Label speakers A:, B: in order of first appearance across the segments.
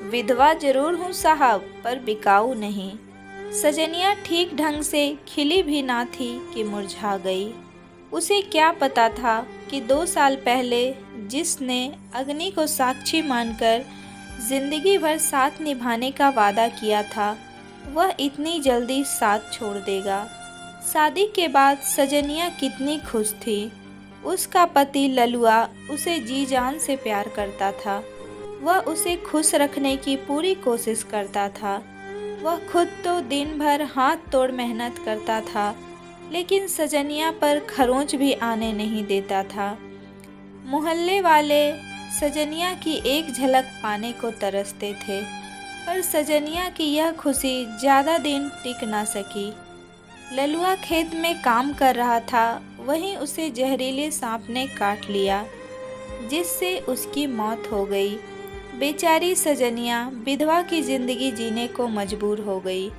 A: विधवा जरूर हूँ साहब, पर बिकाऊ नहीं। सजनिया ठीक ढंग से खिली भी ना थी कि मुरझा गई। उसे क्या पता था कि 2 साल पहले जिसने अग्नि को साक्षी मानकर जिंदगी भर साथ निभाने का वादा किया था, वह इतनी जल्दी साथ छोड़ देगा। शादी के बाद सजनिया कितनी खुश थी। उसका पति ललुआ उसे जी जान से प्यार करता था। वह उसे खुश रखने की पूरी कोशिश करता था। वह खुद तो दिन भर हाथ तोड़ मेहनत करता था, लेकिन सजनिया पर खरोंच भी आने नहीं देता था। मोहल्ले वाले सजनिया की एक झलक पाने को तरसते थे, पर सजनिया की यह खुशी ज़्यादा दिन टिक ना सकी। ललुआ खेत में काम कर रहा था, वहीं उसे जहरीले सांप ने काट लिया, जिससे उसकी मौत हो गई। बेचारी सजनिया विधवा की ज़िंदगी जीने को मजबूर हो गई,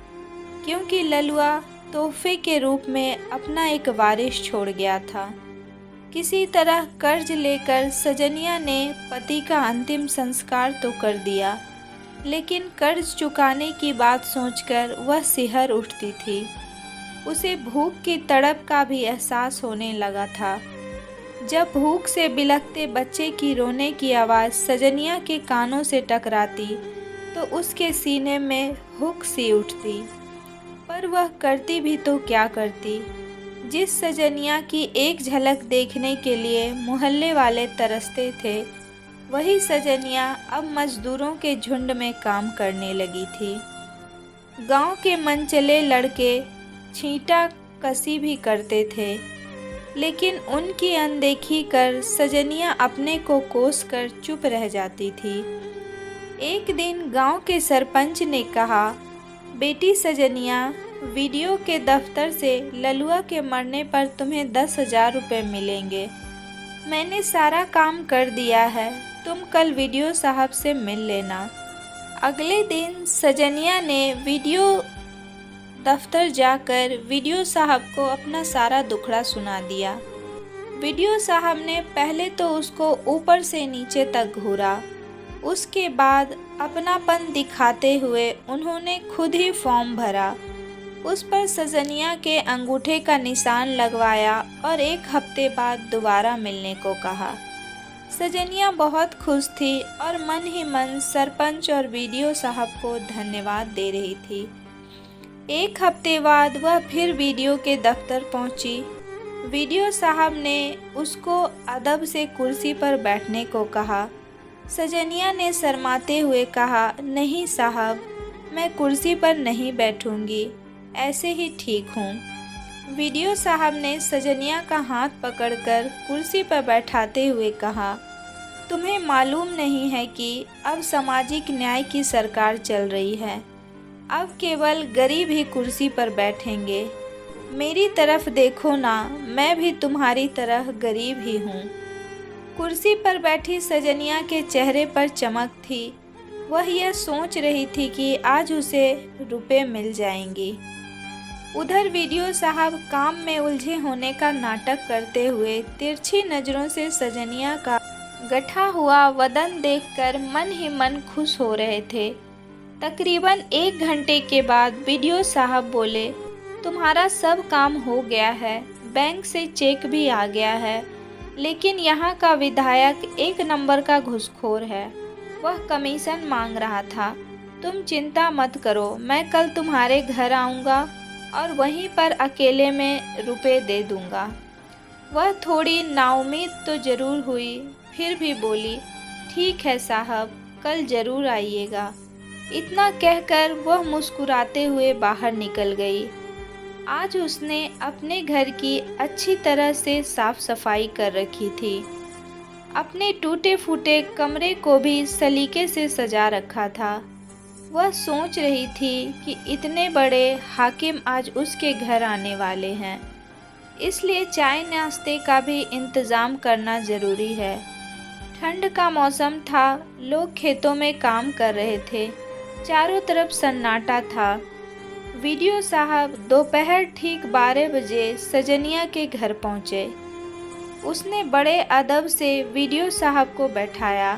A: क्योंकि ललुआ तोहफे के रूप में अपना एक वारिस छोड़ गया था। किसी तरह कर्ज लेकर सजनिया ने पति का अंतिम संस्कार तो कर दिया, लेकिन कर्ज चुकाने की बात सोचकर वह सिहर उठती थी। उसे भूख की तड़प का भी एहसास होने लगा था। जब भूख से बिलखते बच्चे की रोने की आवाज़ सजनिया के कानों से टकराती, तो उसके सीने में हुक सी उठती। पर वह करती भी तो क्या करती। जिस सजनिया की एक झलक देखने के लिए मोहल्ले वाले तरसते थे, वही सजनिया अब मजदूरों के झुंड में काम करने लगी थी। गांव के मनचले लड़के छींटा कसी भी करते थे, लेकिन उनकी अनदेखी कर सजनिया अपने को कोस कर चुप रह जाती थी। एक दिन गांव के सरपंच ने कहा, बेटी सजनिया, वीडियो के दफ्तर से ललुआ के मरने पर तुम्हें 10,000 रुपये मिलेंगे। मैंने सारा काम कर दिया है, तुम कल वीडियो साहब से मिल लेना। अगले दिन सजनिया ने वीडियो दफ्तर जाकर वीडियो साहब को अपना सारा दुखड़ा सुना दिया। वीडियो साहब ने पहले तो उसको ऊपर से नीचे तक घूरा, उसके बाद अपनापन दिखाते हुए उन्होंने खुद ही फॉर्म भरा। उस पर सजनिया के अंगूठे का निशान लगवाया और 1 हफ्ते बाद दोबारा मिलने को कहा। सजनिया बहुत खुश थी और मन ही मन सरपंच और वीडियो साहब को धन्यवाद दे रही थी। 1 हफ्ते बाद वह फिर वीडियो के दफ्तर पहुंची। वीडियो साहब ने उसको अदब से कुर्सी पर बैठने को कहा। सजनिया ने शर्माते हुए कहा, नहीं साहब, मैं कुर्सी पर नहीं बैठूंगी, ऐसे ही ठीक हूँ। वीडियो साहब ने सजनिया का हाथ पकड़कर कुर्सी पर बैठाते हुए कहा, तुम्हें मालूम नहीं है कि अब सामाजिक न्याय की सरकार चल रही है। अब केवल गरीब ही कुर्सी पर बैठेंगे। मेरी तरफ देखो ना, मैं भी तुम्हारी तरह गरीब ही हूँ। कुर्सी पर बैठी सजनिया के चेहरे पर चमक थी। वह यह सोच रही थी कि आज उसे रुपए मिल जाएंगी। उधर वीडियो साहब काम में उलझे होने का नाटक करते हुए तिरछी नज़रों से सजनिया का गठा हुआ वदन देखकर मन ही मन खुश हो रहे थे। तकरीबन 1 घंटे के बाद वीडियो साहब बोले, तुम्हारा सब काम हो गया है, बैंक से चेक भी आ गया है, लेकिन यहाँ का विधायक 1 नंबर का घूसखोर है। वह कमीशन मांग रहा था। तुम चिंता मत करो, मैं कल तुम्हारे घर आऊँगा और वहीं पर अकेले में रुपए दे दूँगा। वह थोड़ी नाउम्मीद तो ज़रूर हुई, फिर भी बोली, ठीक है साहब, कल ज़रूर आइएगा। इतना कहकर वह मुस्कुराते हुए बाहर निकल गई। आज उसने अपने घर की अच्छी तरह से साफ सफाई कर रखी थी। अपने टूटे फूटे कमरे को भी सलीके से सजा रखा था। वह सोच रही थी कि इतने बड़े हाकिम आज उसके घर आने वाले हैं, इसलिए चाय नाश्ते का भी इंतज़ाम करना ज़रूरी है। ठंड का मौसम था, लोग खेतों में काम कर रहे थे। चारों तरफ सन्नाटा था। वीडियो साहब दोपहर ठीक 12 बजे सजनिया के घर पहुँचे। उसने बड़े अदब से वीडियो साहब को बैठाया।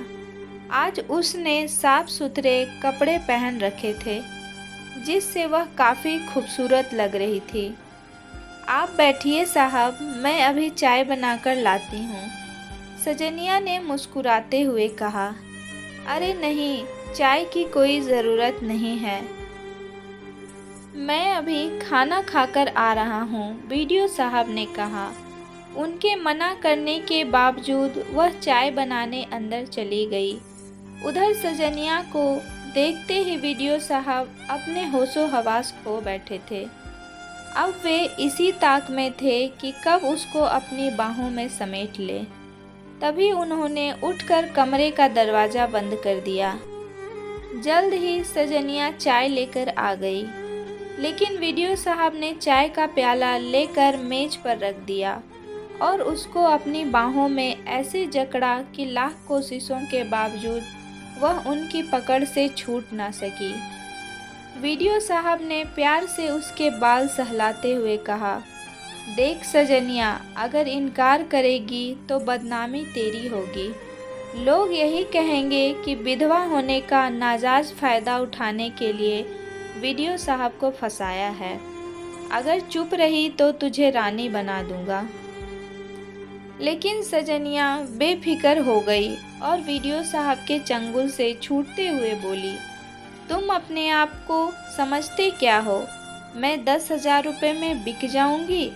A: आज उसने साफ सुथरे कपड़े पहन रखे थे, जिससे वह काफ़ी खूबसूरत लग रही थी। आप बैठिए साहब, मैं अभी चाय बनाकर लाती हूँ, सजनिया ने मुस्कुराते हुए कहा। अरे नहीं, चाय की कोई ज़रूरत नहीं है, मैं अभी खाना खाकर आ रहा हूँ, बीडीओ साहब ने कहा। उनके मना करने के बावजूद वह चाय बनाने अंदर चली गई। उधर सजनिया को देखते ही बीडीओ साहब अपने होशो हवास खो बैठे थे। अब वे इसी ताक में थे कि कब उसको अपनी बाहों में समेट ले। तभी उन्होंने उठकर कमरे का दरवाज़ा बंद कर दिया। जल्द ही सजनिया चाय लेकर आ गई, लेकिन बीडीओ साहब ने चाय का प्याला लेकर मेज पर रख दिया और उसको अपनी बाहों में ऐसे जकड़ा कि लाख कोशिशों के बावजूद वह उनकी पकड़ से छूट ना सकी। बीडीओ साहब ने प्यार से उसके बाल सहलाते हुए कहा, देख सजनिया, अगर इनकार करेगी तो बदनामी तेरी होगी। लोग यही कहेंगे कि विधवा होने का नाजायज़ फ़ायदा उठाने के लिए बीडीओ साहब को फंसाया है। अगर चुप रही तो तुझे रानी बना दूंगा। लेकिन सजनिया बेफिक्र हो गई और बीडीओ साहब के चंगुल से छूटते हुए बोली, तुम अपने आप को समझते क्या हो? मैं 10,000 रुपये में बिक जाऊंगी।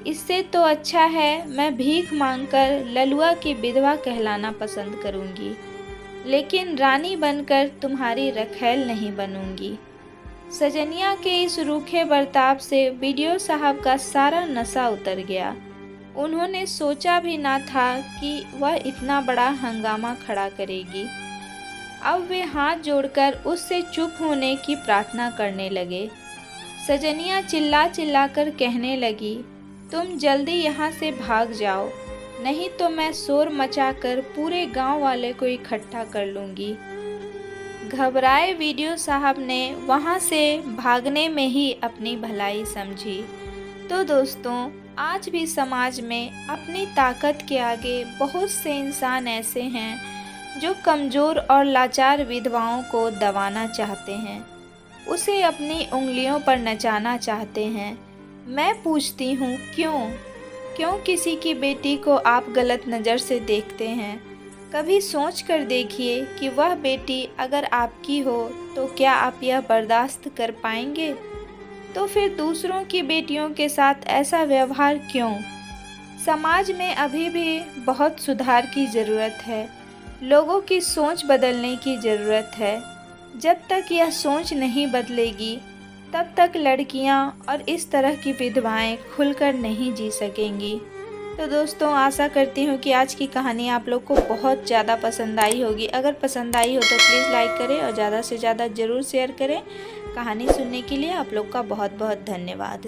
A: इससे तो अच्छा है मैं भीख मांगकर ललुआ की विधवा कहलाना पसंद करूंगी, लेकिन रानी बनकर तुम्हारी रखैल नहीं बनूंगी। सजनिया के इस रूखे बर्ताव से बीडीओ साहब का सारा नशा उतर गया। उन्होंने सोचा भी ना था कि वह इतना बड़ा हंगामा खड़ा करेगी। अब वे हाथ जोड़कर उससे चुप होने की प्रार्थना करने लगे। सजनिया चिल्ला चिल्लाकर कहने लगी, तुम जल्दी यहाँ से भाग जाओ, नहीं तो मैं शोर मचाकर पूरे गांव वाले को इकट्ठा कर लूँगी। घबराए बीडीओ साहब ने वहाँ से भागने में ही अपनी भलाई समझी। तो दोस्तों, आज भी समाज में अपनी ताकत के आगे बहुत से इंसान ऐसे हैं जो कमज़ोर और लाचार विधवाओं को दबाना चाहते हैं, उसे अपनी उंगलियों पर नचाना चाहते हैं। मैं पूछती हूँ, क्यों किसी की बेटी को आप गलत नज़र से देखते हैं? कभी सोच कर देखिए कि वह बेटी अगर आपकी हो तो क्या आप यह बर्दाश्त कर पाएंगे? तो फिर दूसरों की बेटियों के साथ ऐसा व्यवहार क्यों? समाज में अभी भी बहुत सुधार की ज़रूरत है। लोगों की सोच बदलने की ज़रूरत है। जब तक यह सोच नहीं बदलेगी, तब तक लड़कियां और इस तरह की विधवाएं खुलकर नहीं जी सकेंगी। तो दोस्तों, आशा करती हूँ कि आज की कहानी आप लोग को बहुत ज़्यादा पसंद आई होगी। अगर पसंद आई हो तो प्लीज़ लाइक करें और ज़्यादा से ज़्यादा ज़रूर शेयर करें। कहानी सुनने के लिए आप लोग का बहुत बहुत धन्यवाद।